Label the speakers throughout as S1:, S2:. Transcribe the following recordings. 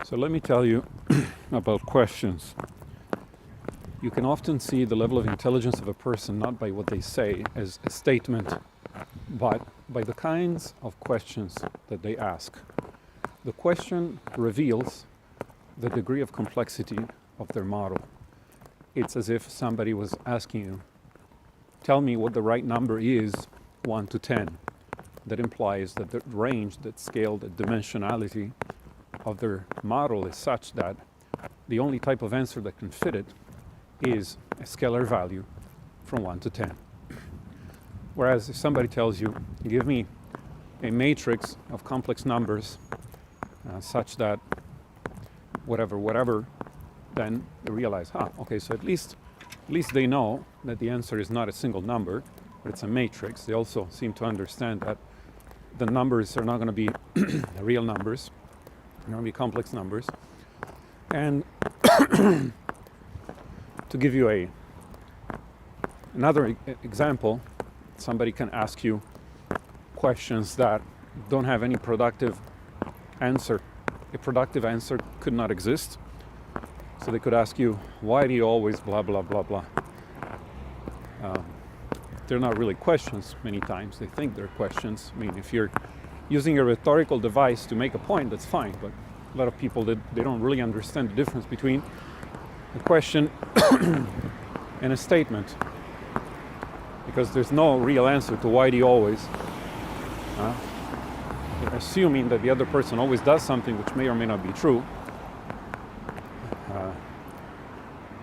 S1: So let me tell you about questions. You can often see the level of intelligence of a person not by what they say as a statement, but by the kinds of questions that they ask. The question reveals the degree of complexity of their model. It's as if somebody was asking you, tell me what the right number is, 1 to 10. That implies that the range, that scale, the dimensionality of their model is such that the only type of answer that can fit it is a scalar value from 1 to 10. Whereas if somebody tells you, give me a matrix of complex numbers such that whatever, then they realize, okay, so at least they know that the answer is not a single number, but it's a matrix. They also seem to understand that the numbers are not going to be real numbers, they're going to be complex numbers. And to give you another example, somebody can ask you questions that don't have any productive answer. A productive answer could not exist. So they could ask you, why do you always blah, blah, blah, blah? They're not really questions many times. They think they're questions. I mean, if you're using a rhetorical device to make a point, that's fine. But a lot of people, they don't really understand the difference between a question and a statement. Because there's no real answer to why do you always. Assuming that the other person always does something which may or may not be true.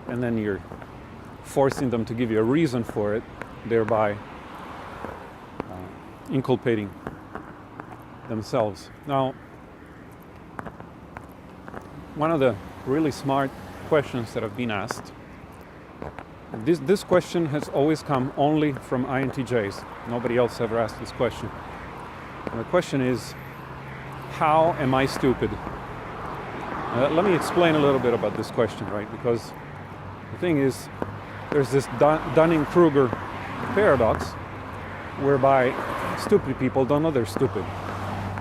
S1: And then you're forcing them to give you a reason for it, thereby inculpating themselves. Now, one of the really smart questions that have been asked, this question has always come only from INTJs. Nobody else ever asked this question. And the question is, how am I stupid? Let me explain a little bit about this question, right? Because the thing is, there's this Dunning-Kruger paradox whereby stupid people don't know they're stupid.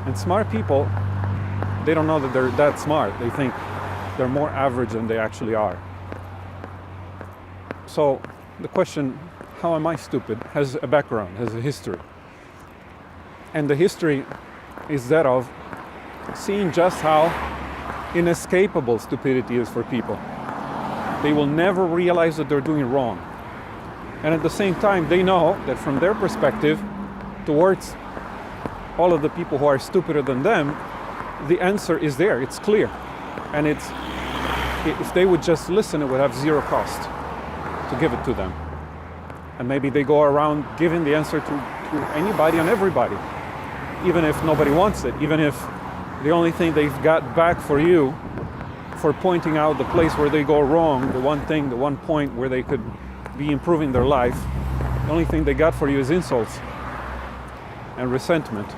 S1: And smart people, they don't know that they're that smart. They think they're more average than they actually are. So the question, how am I stupid, has a background, has a history. And the history is that of seeing just how inescapable stupidity is for people. They will never realize that they're doing wrong. And at the same time, they know that from their perspective, towards all of the people who are stupider than them, the answer is there, it's clear. And if they would just listen, it would have zero cost to give it to them. And maybe they go around giving the answer to anybody and everybody, even if nobody wants it, even if the only thing they've got back for you for pointing out the place where they go wrong, the one thing, the one point where they could be improving their life, the only thing they got for you is insults and resentment.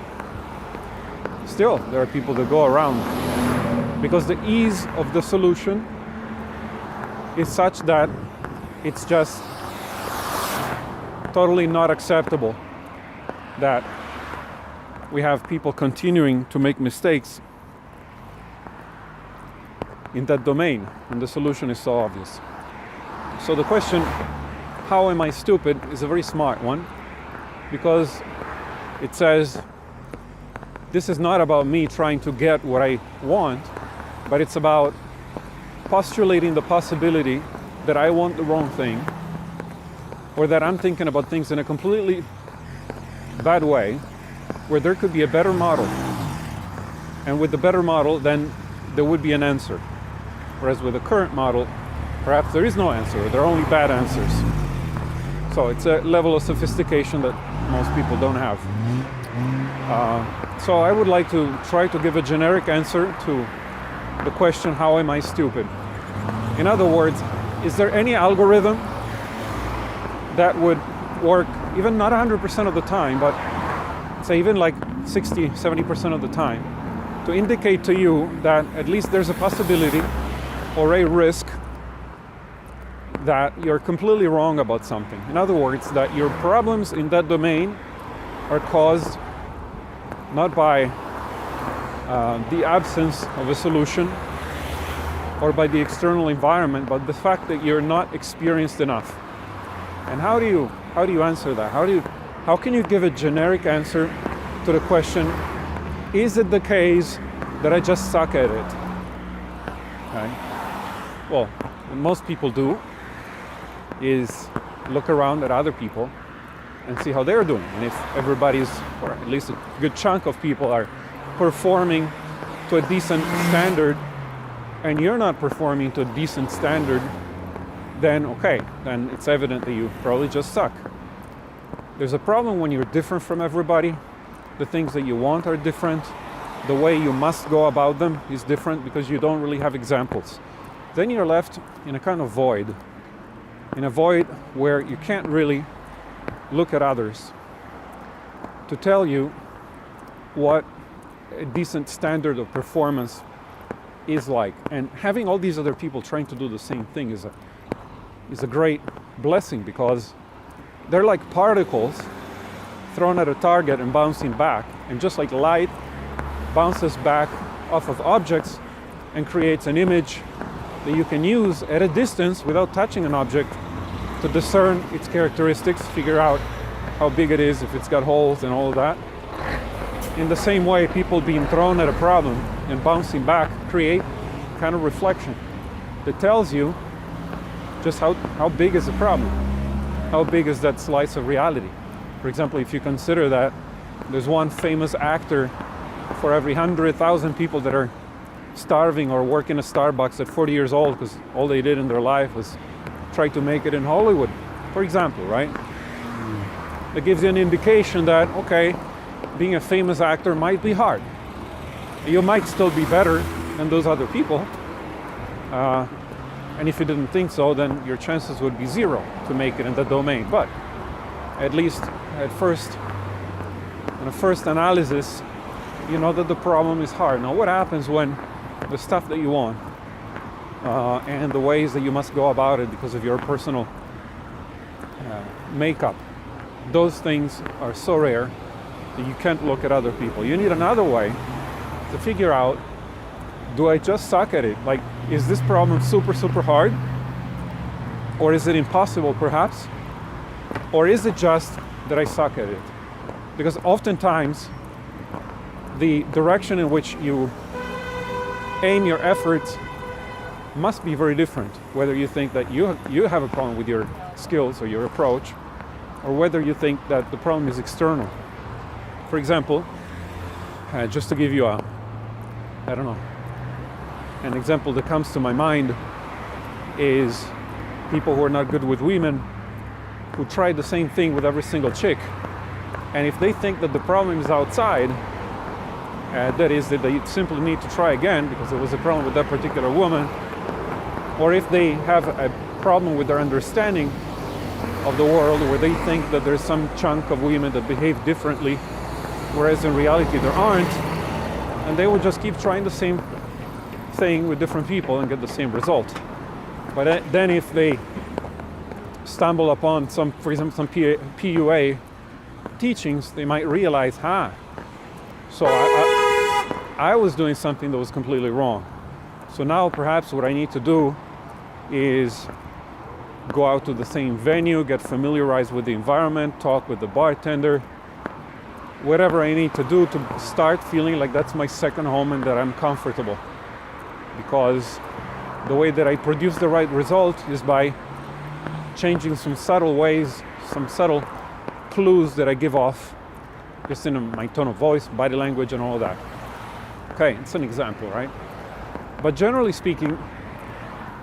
S1: Still, there are people that go around because the ease of the solution is such that it's just totally not acceptable that we have people continuing to make mistakes in that domain, and the solution is so obvious. So the question, how am I stupid, is a very smart one, because it says, this is not about me trying to get what I want, but it's about postulating the possibility that I want the wrong thing, or that I'm thinking about things in a completely bad way, where there could be a better model. And with the better model, then there would be an answer. Whereas with the current model, perhaps there is no answer, or there are only bad answers. So it's a level of sophistication that most people don't have. So I would like to try to give a generic answer to the question, how am I stupid? In other words, is there any algorithm that would work, even not 100% of the time, but say even like 60, 70% of the time, to indicate to you that at least there's a possibility or a risk that you're completely wrong about something. In other words, that your problems in that domain are caused not by the absence of a solution, or by the external environment, but the fact that you're not experienced enough. And how do you answer that? How can you give a generic answer to the question, is it the case that I just suck at it? Okay. Well, what most people do is look around at other people and see how they're doing. And if everybody's, or at least a good chunk of people, are performing to a decent standard, and you're not performing to a decent standard, then okay, then it's evident that you probably just suck. There's a problem when you're different from everybody. The things that you want are different. The way you must go about them is different because you don't really have examples. Then you're left in a kind of void. In a void where you can't really look at others to tell you what a decent standard of performance is like. And having all these other people trying to do the same thing is a great blessing, because they're like particles thrown at a target and bouncing back. And just like light bounces back off of objects and creates an image that you can use at a distance without touching an object to discern its characteristics, figure out how big it is, if it's got holes and all of that. In the same way, people being thrown at a problem and bouncing back create kind of reflection that tells you just how big is the problem, how big is that slice of reality. For example, if you consider that there's one famous actor for every 100,000 people that are starving or work in a Starbucks at 40 years old because all they did in their life was try to make it in Hollywood, for example, right? That gives you an indication that, okay, being a famous actor might be hard. You might still be better than those other people. And if you didn't think so, then your chances would be zero to make it in the domain. But at least in a first analysis, you know that the problem is hard. Now, what happens when the stuff that you want and the ways that you must go about it because of your personal makeup, those things are so rare that you can't look at other people. You need another way to figure out, do I just suck at it? Like, is this problem super, super hard? Or is it impossible, perhaps? Or is it just that I suck at it? Because oftentimes, the direction in which you aim your efforts must be very different, whether you think that you have a problem with your skills or your approach, or whether you think that the problem is external. For example, just to give you an example that comes to my mind is people who are not good with women who try the same thing with every single chick. And if they think that the problem is outside, that is that they simply need to try again because there was a problem with that particular woman, or if they have a problem with their understanding of the world where they think that there's some chunk of women that behave differently, whereas in reality there aren't, and they will just keep trying the same thing with different people and get the same result. But then if they stumble upon for example, some PUA teachings, they might realize, so I was doing something that was completely wrong. So now perhaps what I need to do is go out to the same venue, get familiarized with the environment, talk with the bartender, whatever I need to do to start feeling like that's my second home and that I'm comfortable. Because the way that I produce the right result is by changing some subtle ways, some subtle clues that I give off, just in my tone of voice, body language, and all that. Okay, it's an example, right? But generally speaking,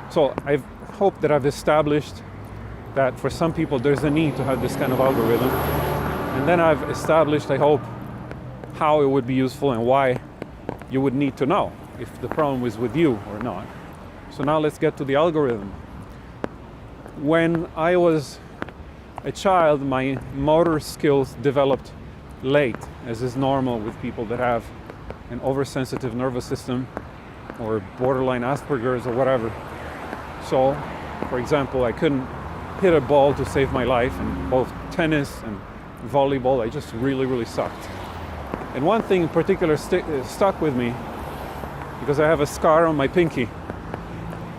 S1: so I hope that I've established that for some people there's a need to have this kind of algorithm. And then I've established, I hope, how it would be useful and why you would need to know if the problem is with you or not. So now let's get to the algorithm. When I was a child, my motor skills developed late, as is normal with people that have an oversensitive nervous system or borderline Asperger's or whatever. So, for example, I couldn't hit a ball to save my life in both tennis and volleyball. I just really, really sucked. And one thing in particular stuck with me, because I have a scar on my pinky.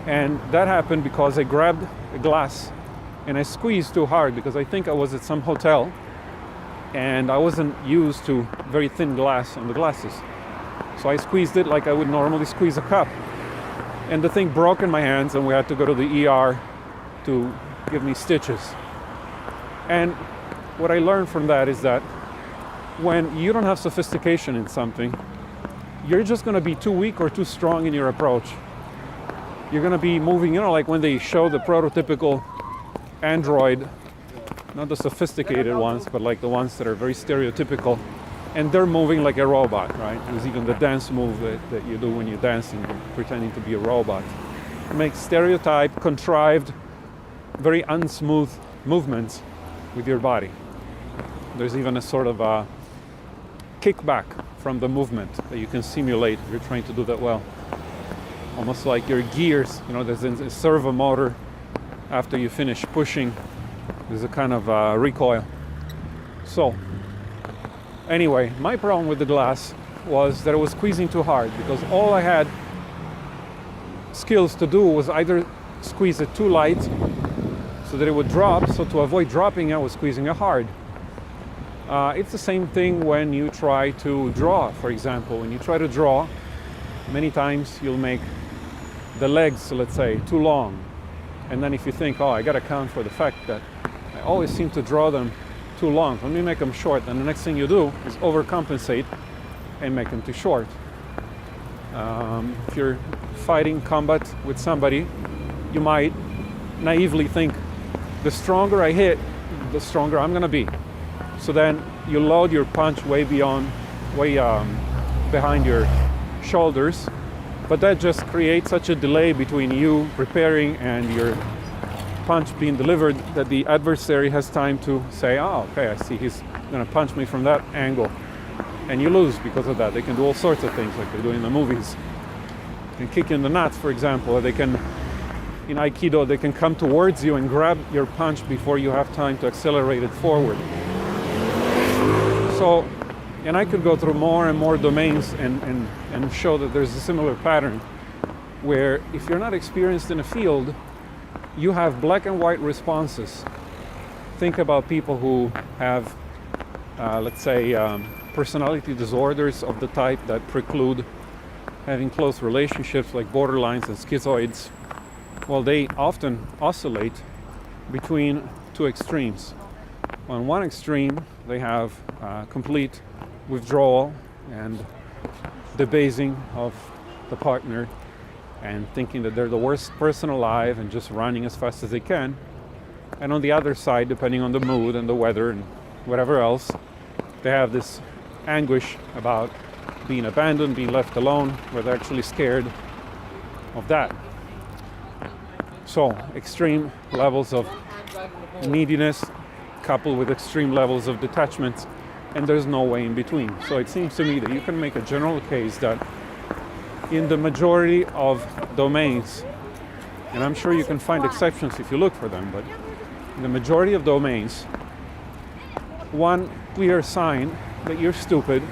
S1: And that happened because I grabbed a glass and I squeezed too hard, because I think I was at some hotel and I wasn't used to very thin glass on the glasses. So I squeezed it like I would normally squeeze a cup. And the thing broke in my hands and we had to go to the ER to give me stitches. And what I learned from that is that when you don't have sophistication in something, you're just going to be too weak or too strong in your approach. You're going to be moving, like when they show the prototypical Android, not the sophisticated ones, but like the ones that are very stereotypical, and they're moving like a robot, right? There's even the dance move that you do when you're dancing, pretending to be a robot. It makes stereotype, contrived, very unsmooth movements with your body. There's even a sort of a kickback from the movement that you can simulate if you're trying to do that well. Almost like your gears, there's a servo motor. After you finish pushing, there's a kind of recoil. So, anyway, my problem with the glass was that it was squeezing too hard, because all I had skills to do was either squeeze it too light so that it would drop. So to avoid dropping, I was squeezing it hard. It's the same thing when you try to draw, for example. When you try to draw, many times you'll make the legs, let's say, too long. And then if you think, I got to account for the fact that I always seem to draw them too long, let me make them short. And the next thing you do is overcompensate and make them too short. If you're fighting combat with somebody, you might naively think, the stronger I hit, the stronger I'm going to be. So then you load your punch way behind your shoulders, but that just creates such a delay between you preparing and your punch being delivered that the adversary has time to say, okay, I see he's going to punch me from that angle. And you lose because of that. They can do all sorts of things like they do in the movies. They can kick you in the nuts, for example, or in Aikido, they can come towards you and grab your punch before you have time to accelerate it forward. So, and I could go through more and more domains and show that there's a similar pattern where if you're not experienced in a field, you have black and white responses. Think about people who have, let's say, personality disorders of the type that preclude having close relationships, like borderlines and schizoids. Well, they often oscillate between two extremes. On one extreme, they have complete withdrawal and debasing of the partner and thinking that they're the worst person alive and just running as fast as they can. And on the other side, depending on the mood and the weather and whatever else, they have this anguish about being abandoned, being left alone, where they're actually scared of that. So, extreme levels of neediness coupled with extreme levels of detachment, and there's no way in between. So it seems to me that you can make a general case that in the majority of domains, and I'm sure you can find exceptions if you look for them, but in the majority of domains, one clear sign that you're stupid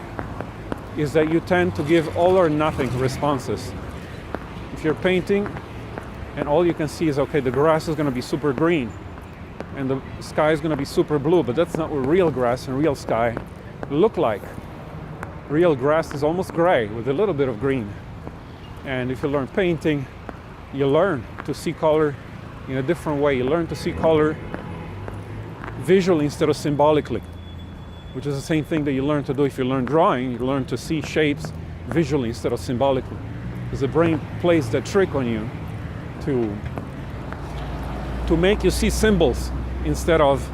S1: is that you tend to give all or nothing responses. If you're painting and all you can see is, okay, the grass is going to be super green and the sky is going to be super blue, but that's not what real grass and real sky look like. Real grass is almost gray with a little bit of green. And if you learn painting, you learn to see color in a different way. You learn to see color visually instead of symbolically, which is the same thing that you learn to do if you learn drawing. You learn to see shapes visually instead of symbolically, because the brain plays that trick on you to make you see symbols instead of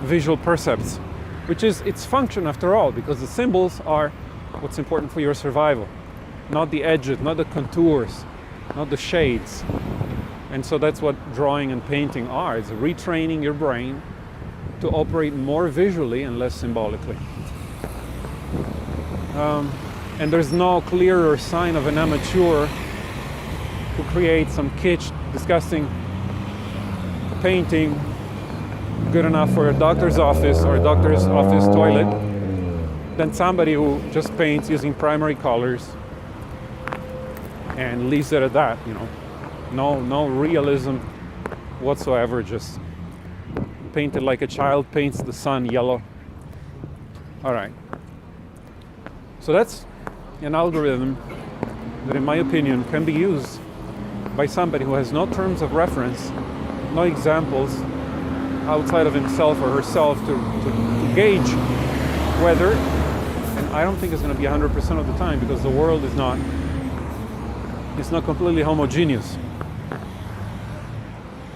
S1: visual percepts, which is its function after all, because the symbols are what's important for your survival, not the edges, not the contours, not the shades. And so that's what drawing and painting are. It's retraining your brain to operate more visually and less symbolically. And there's no clearer sign of an amateur who creates some kitsch, disgusting painting good enough for a doctor's office or a doctor's office toilet than somebody who just paints using primary colors and leaves it at that, No realism whatsoever, just painted like a child paints the sun yellow. All right. So that's an algorithm that, in my opinion, can be used by somebody who has no terms of reference, no examples outside of himself or herself to gauge whether, and I don't think it's going to be 100% of the time, because the world is not completely homogeneous.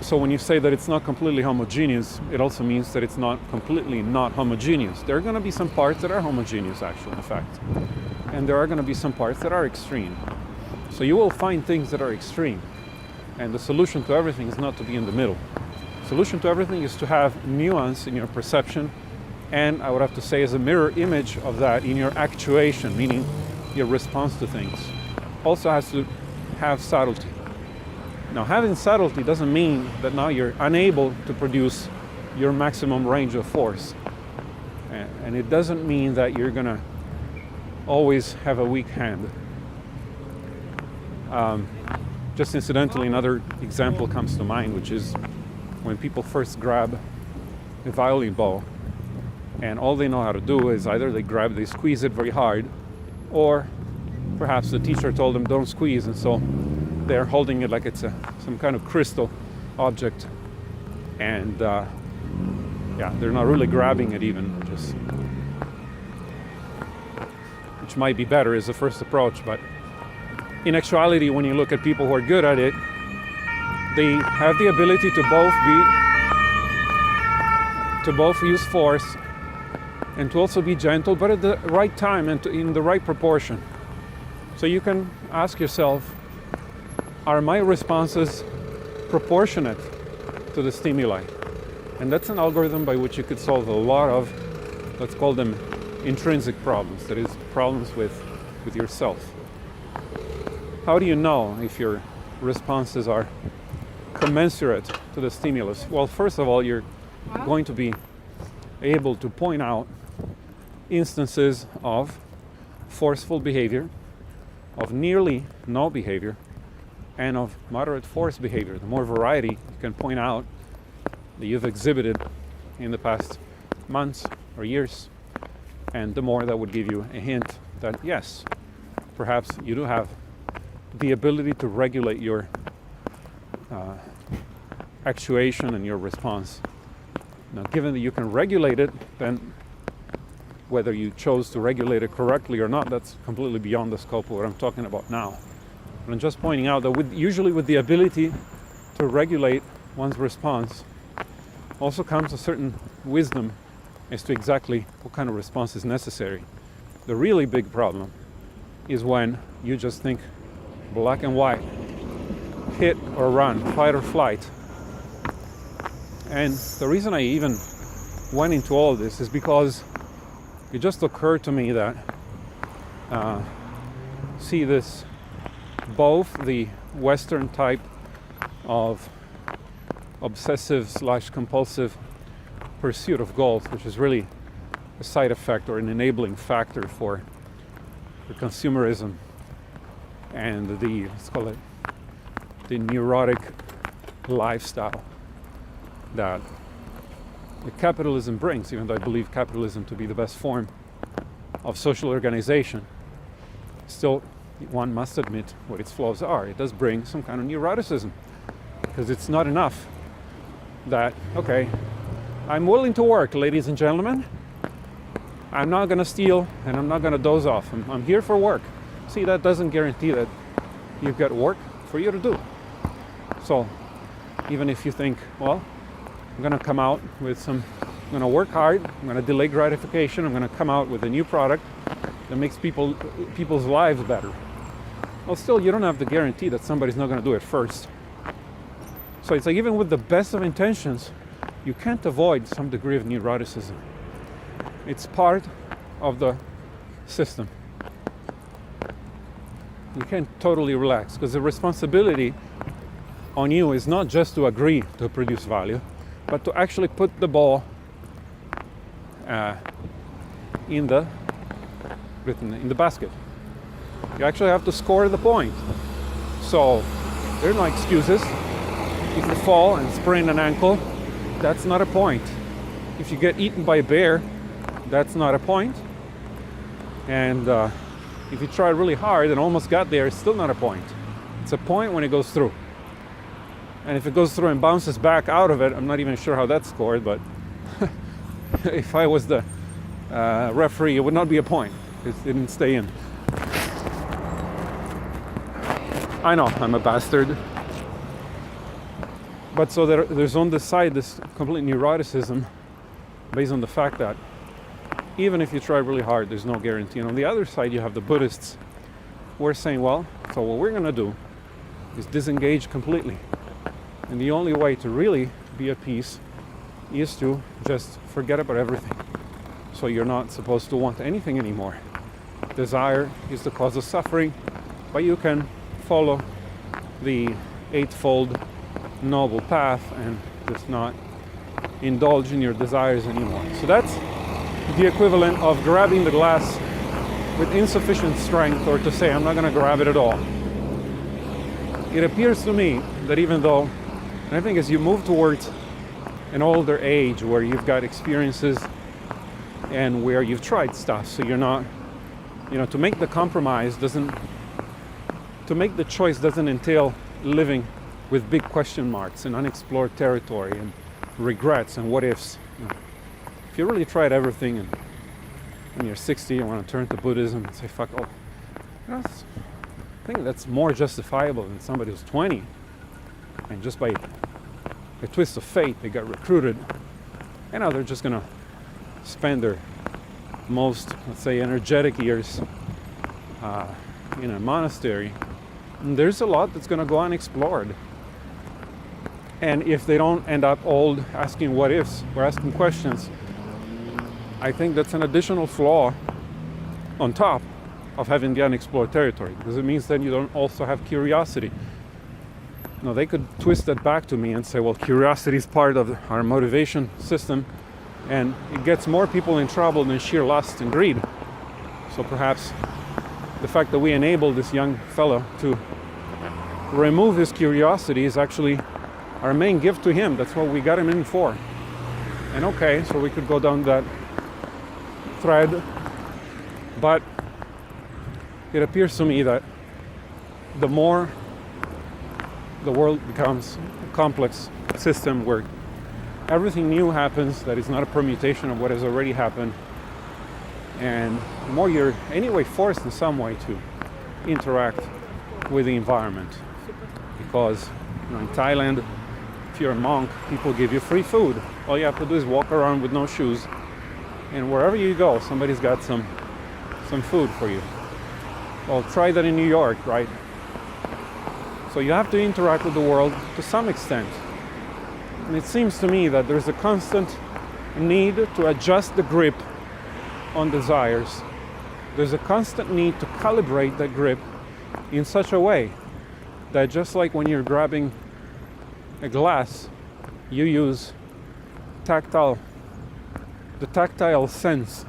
S1: So when you say that it's not completely homogeneous, it also means that it's not completely not homogeneous. There are going to be some parts that are homogeneous, actually, in fact. And there are going to be some parts that are extreme. So you will find things that are extreme. And the solution to everything is not to be in the middle. Solution to everything is to have nuance in your perception, and I would have to say as a mirror image of that in your actuation, meaning your response to things. Also has to have subtlety. Now, having subtlety doesn't mean that now you're unable to produce your maximum range of force. And it doesn't mean that you're going to always have a weak hand. Just incidentally, another example comes to mind, which is when people first grab a violin bow, and all they know how to do is either they squeeze it very hard, or perhaps the teacher told them don't squeeze, and so they're holding it like it's some kind of crystal object, and they're not really grabbing it even, just, which might be better as a first approach. But in actuality, when you look at people who are good at it, they have the ability to both use force and to also be gentle, but at the right time and in the right proportion. So you can ask yourself, are my responses proportionate to the stimuli? And that's an algorithm by which you could solve a lot of, let's call them intrinsic problems, that is, problems with yourself. How do you know if your responses are commensurate to the stimulus? Well, first of all, you're going to be able to point out instances of forceful behavior, of nearly no behavior, and of moderate force behavior. The more variety you can point out that you've exhibited in the past months or years, and the more that would give you a hint that yes, perhaps you do have the ability to regulate your actuation and your response. Now, given that you can regulate it, then whether you chose to regulate it correctly or not, that's completely beyond the scope of what I'm talking about now. But I'm just pointing out that usually with the ability to regulate one's response also comes a certain wisdom as to exactly what kind of response is necessary. The really big problem is when you just think black and white, hit or run, fight or flight. And the reason I even went into all of this is because it just occurred to me that see this, both the Western type of obsessive/compulsive pursuit of goals, which is really a side effect or an enabling factor for consumerism, and let's call it the neurotic lifestyle that capitalism brings, even though I believe capitalism to be the best form of social organization. Still, one must admit what its flaws are. It does bring some kind of neuroticism, because it's not enough that, okay, I'm willing to work, ladies and gentlemen. I'm not going to steal and I'm not going to doze off. I'm here for work. See, that doesn't guarantee that you've got work for you to do. So even if you think, well, I'm going to come out with I'm going to work hard, I'm going to delay gratification, I'm going to come out with a new product that makes people's lives better. Well, still, you don't have the guarantee that somebody's not going to do it first. So it's like, even with the best of intentions, you can't avoid some degree of neuroticism. It's part of the system. You can't totally relax, because the responsibility on you is not just to agree to produce value, but to actually put the ball in the basket. You actually have to score the point. So There are no excuses. If you fall and sprain an ankle, that's not a point. If you get eaten by a bear, that's not a point. And if you try really hard and almost got there, it's still not a point. It's a point when it goes through. And if it goes through and bounces back out of it, I'm not even sure how that's scored, but if I was the referee, it would not be a point. It didn't stay in. I know, I'm a bastard. But so there's on this side this complete neuroticism based on the fact that even if you try really hard, there's no guarantee. And on the other side, you have the Buddhists who are saying, well, so what we're going to do is disengage completely. And the only way to really be at peace is to just forget about everything. So you're not supposed to want anything anymore. Desire is the cause of suffering, but you can follow the eightfold noble path and just not indulge in your desires anymore. So that's the equivalent of grabbing the glass with insufficient strength, or to say, I'm not going to grab it at all. It appears to me that even though, and I think as you move towards an older age where you've got experiences and where you've tried stuff, so you're not, to make the compromise to make the choice doesn't entail living with big question marks and unexplored territory and regrets and what ifs. If you really tried everything and when you're 60 you want to turn to Buddhism and say, fuck, I think that's more justifiable than somebody who's 20 and just by a twist of fate they got recruited, and now they're just going to spend their most, let's say, energetic years in a monastery. And there's a lot that's going to go unexplored. And if they don't end up old asking what ifs or asking questions, I think that's an additional flaw on top of having the unexplored territory, because it means that you don't also have curiosity. Now, they could twist that back to me and say, well, curiosity is part of our motivation system, and it gets more people in trouble than sheer lust and greed. So perhaps the fact that we enable this young fellow to remove his curiosity is actually our main gift to him. That's what we got him in for. And okay, so we could go down that thread, but it appears to me that the more the world becomes a complex system where everything new happens that is not a permutation of what has already happened, and the more you're anyway forced in some way to interact with the environment. Because in Thailand, if you're a monk, people give you free food. All you have to do is walk around with no shoes, and wherever you go, somebody's got some food for you. Well, try that in New York, right? So you have to interact with the world to some extent. And it seems to me that there's a constant need to adjust the grip on desires. There's a constant need to calibrate that grip in such a way that just like when you're grabbing a glass, you use the tactile sense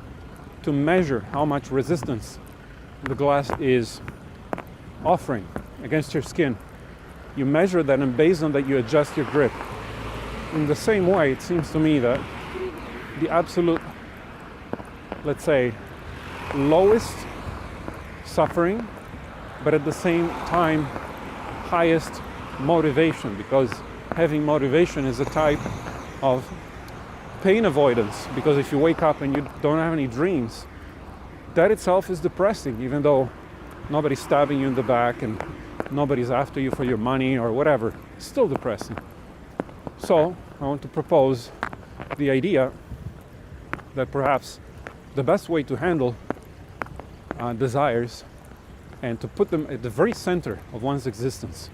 S1: to measure how much resistance the glass is offering against your skin. You measure that, and based on that you adjust your grip. In the same way, it seems to me that the absolute, let's say, lowest suffering, but at the same time highest motivation, because having motivation is a type of pain avoidance, because if you wake up and you don't have any dreams, that itself is depressing, even though nobody's stabbing you in the back and nobody's after you for your money or whatever. It's still depressing. So I want to propose the idea that perhaps the best way to handle desires and to put them at the very center of one's existence,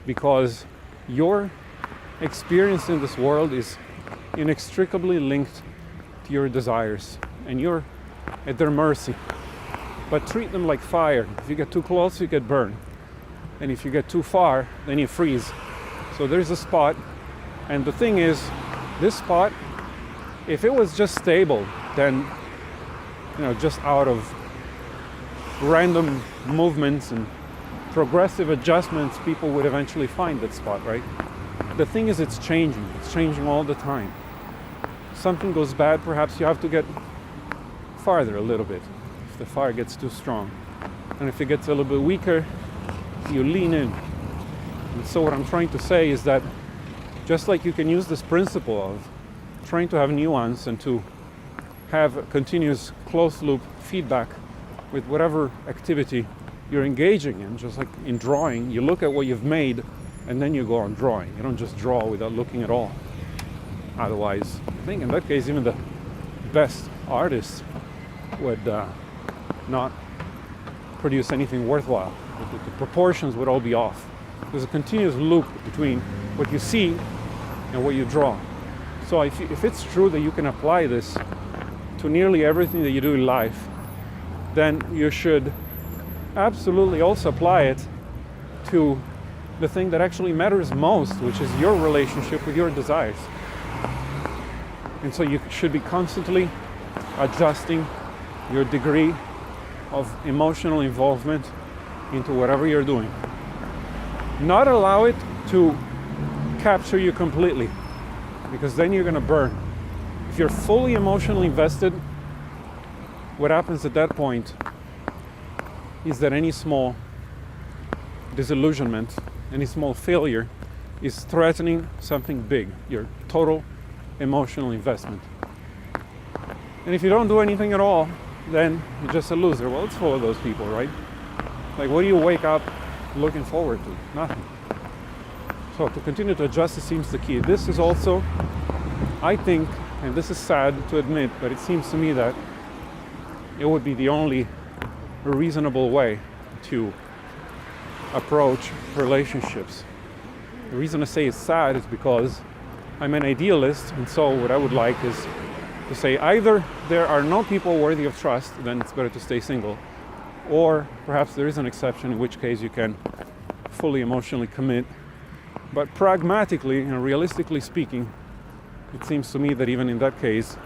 S1: because your experience in this world is inextricably linked to your desires, and you're at their mercy. But treat them like fire. If you get too close, you get burned, and if you get too far, then you freeze. So there's a spot, and the thing is, this spot, if it was just stable, then just out of random movements and progressive adjustments, people would eventually find that spot, right? The thing is, it's changing all the time. Something goes bad, perhaps you have to get farther a little bit if the fire gets too strong. And if it gets a little bit weaker, you lean in. And so what I'm trying to say is that just like you can use this principle of trying to have nuance and to have continuous closed loop feedback with whatever activity you're engaging in, just like in drawing, you look at what you've made and then you go on drawing. You don't just draw without looking at all. Otherwise, I think in that case, even the best artists would not produce anything worthwhile. The proportions would all be off. There's a continuous loop between what you see and what you draw. So if it's true that you can apply this to nearly everything that you do in life, then you should absolutely also apply it to the thing that actually matters most, which is your relationship with your desires. And so you should be constantly adjusting your degree of emotional involvement into whatever you're doing. Not allow it to capture you completely, because then you're going to burn. If you're fully emotionally invested, what happens at that point is that any small disillusionment, any small failure is threatening something big, your total emotional investment. And if you don't do anything at all, then you're just a loser. Well, it's full of those people, right? Like, what do you wake up looking forward to? Nothing. So to continue to adjust, it seems the key. This is also, I think, and this is sad to admit, but it seems to me that it would be the only reasonable way to approach relationships. The reason I say it's sad is because I'm an idealist, and so what I would like is to say either there are no people worthy of trust, then it's better to stay single, or perhaps there is an exception, in which case you can fully emotionally commit. But pragmatically and realistically speaking, it seems to me that even in that case,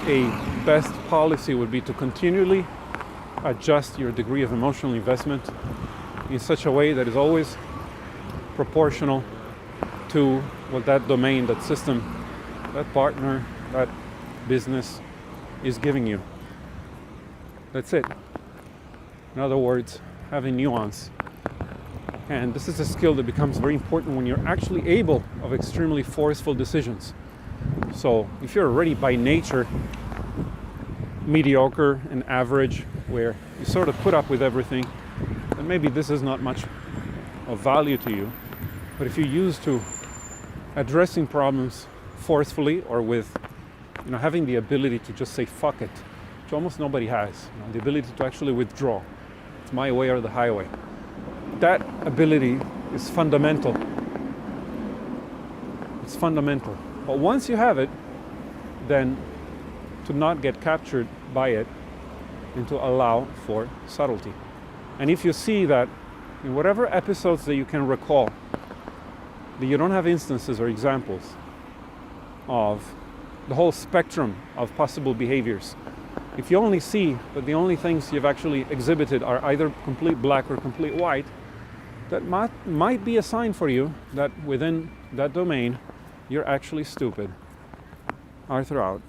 S1: a best policy would be to continually adjust your degree of emotional investment in such a way that is always proportional to what that domain, that system, that partner, that business is giving you. That's it. In other words, having nuance. And this is a skill that becomes very important when you're actually able of extremely forceful decisions. So if you're already by nature mediocre and average, where you sort of put up with everything, then maybe this is not much of value to you. But if you're used to addressing problems forcefully, or with having the ability to just say fuck it, which almost nobody has, the ability to actually withdraw. It's my way or the highway. That ability is fundamental. It's fundamental. But once you have it, then to not get captured by it and to allow for subtlety. And if you see that in whatever episodes that you can recall, that you don't have instances or examples of the whole spectrum of possible behaviors, if you only see that the only things you've actually exhibited are either complete black or complete white, that might be a sign for you that within that domain, you're actually stupid. Arthur out.